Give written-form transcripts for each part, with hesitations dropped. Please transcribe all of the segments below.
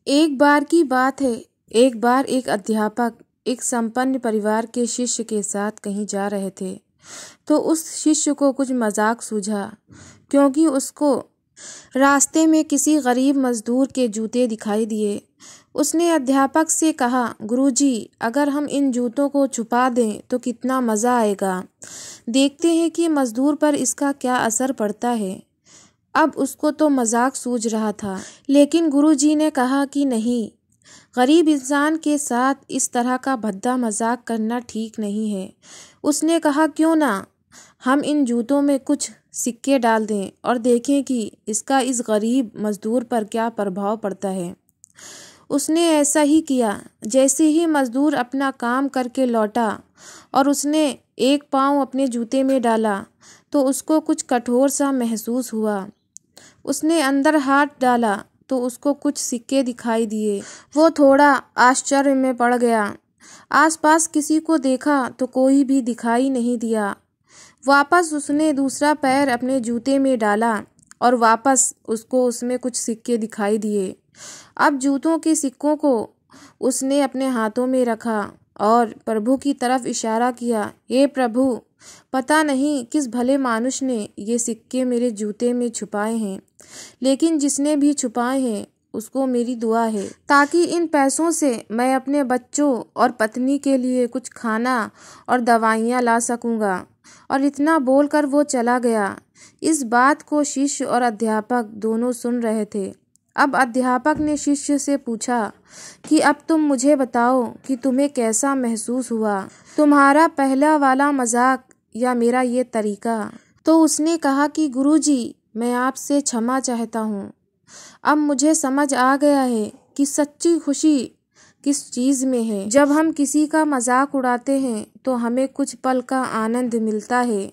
एक बार की बात है, एक बार एक अध्यापक एक संपन्न परिवार के शिष्य के साथ कहीं जा रहे थे, तो उस शिष्य को कुछ मजाक सूझा, क्योंकि उसको रास्ते में किसी गरीब मजदूर के जूते दिखाई दिए। उसने अध्यापक से कहा, गुरुजी, अगर हम इन जूतों को छुपा दें तो कितना मज़ा आएगा। देखते हैं कि मजदूर पर इसका क्या असर पड़ता है। अब उसको तो मजाक सूझ रहा था, लेकिन गुरुजी ने कहा कि नहीं, गरीब इंसान के साथ इस तरह का भद्दा मजाक करना ठीक नहीं है। उसने कहा, क्यों ना हम इन जूतों में कुछ सिक्के डाल दें और देखें कि इसका इस गरीब मजदूर पर क्या प्रभाव पड़ता है। उसने ऐसा ही किया। जैसे ही मजदूर अपना काम करके लौटा और उसने एक पाँव अपने जूते में डाला, तो उसको कुछ कठोर सा महसूस हुआ। उसने अंदर हाथ डाला तो उसको कुछ सिक्के दिखाई दिए। वो थोड़ा आश्चर्य में पड़ गया। आसपास किसी को देखा तो कोई भी दिखाई नहीं दिया। वापस उसने दूसरा पैर अपने जूते में डाला और वापस उसको उसमें कुछ सिक्के दिखाई दिए। अब जूतों के सिक्कों को उसने अपने हाथों में रखा और प्रभु की तरफ इशारा किया, हे प्रभु, पता नहीं किस भले मानुष ने ये सिक्के मेरे जूते में छुपाए हैं, लेकिन जिसने भी छुपाए हैं उसको मेरी दुआ है, ताकि इन पैसों से मैं अपने बच्चों और पत्नी के लिए कुछ खाना और दवाइयाँ ला सकूँगा। और इतना बोलकर वो चला गया। इस बात को शिष्य और अध्यापक दोनों सुन रहे थे। अब अध्यापक ने शिष्य से पूछा कि अब तुम मुझे बताओ कि तुम्हें कैसा महसूस हुआ, तुम्हारा पहला वाला मजाक या मेरा ये तरीका। तो उसने कहा कि गुरुजी, मैं आपसे क्षमा चाहता हूँ। अब मुझे समझ आ गया है कि सच्ची खुशी किस चीज़ में है। जब हम किसी का मजाक उड़ाते हैं तो हमें कुछ पल का आनंद मिलता है,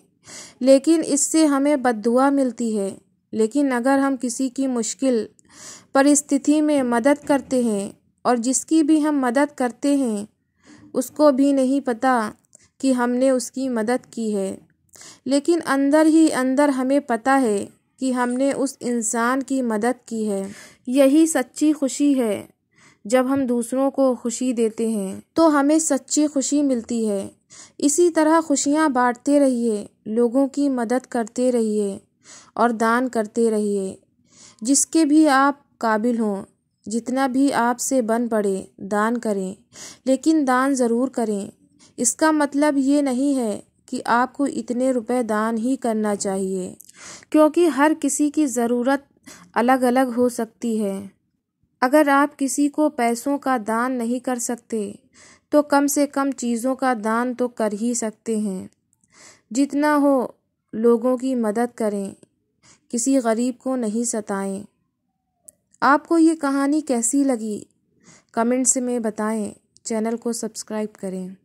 लेकिन इससे हमें बद्दुआ मिलती है। लेकिन अगर हम किसी की मुश्किल परिस्थिति में मदद करते हैं और जिसकी भी हम मदद करते हैं उसको भी नहीं पता कि हमने उसकी मदद की है, लेकिन अंदर ही अंदर हमें पता है कि हमने उस इंसान की मदद की है। यही सच्ची खुशी है। जब हम दूसरों को खुशी देते हैं तो हमें सच्ची खुशी मिलती है। इसी तरह खुशियाँ बांटते रहिए, लोगों की मदद करते रहिए और दान करते रहिए। जिसके भी आप काबिल हों, जितना भी आपसे बन पड़े, दान करें, लेकिन दान ज़रूर करें। इसका मतलब ये नहीं है कि आपको इतने रुपए दान ही करना चाहिए, क्योंकि हर किसी की ज़रूरत अलग अलग हो सकती है। अगर आप किसी को पैसों का दान नहीं कर सकते तो कम से कम चीज़ों का दान तो कर ही सकते हैं। जितना हो लोगों की मदद करें, किसी गरीब को नहीं सताएं। आपको ये कहानी कैसी लगी कमेंट्स में बताएं। चैनल को सब्सक्राइब करें।